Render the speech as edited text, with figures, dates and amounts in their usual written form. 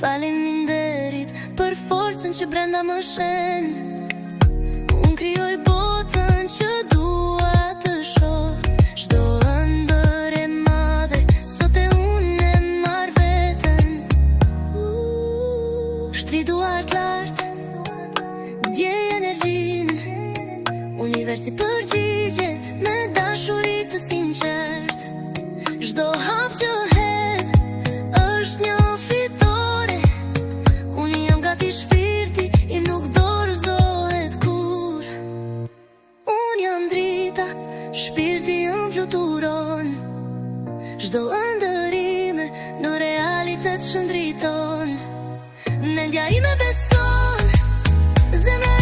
Faleminderit për forcën që brenda më shen. Unë krijoj botën që dua të shoh. Çdo ëndër e madhe sot e unë e marr veten. Shtri duart lart, djej energjinë. Universi përgjigjet me dashuri të sinqert. Çdo hap që hedh është një fitore. Unë jam gati, shpirti im nuk dorëzohet kur. Unë jam drita, shpirti im fluturon. Çdo ëndërime në realitet shëndriton. Mendja ime beson, zemra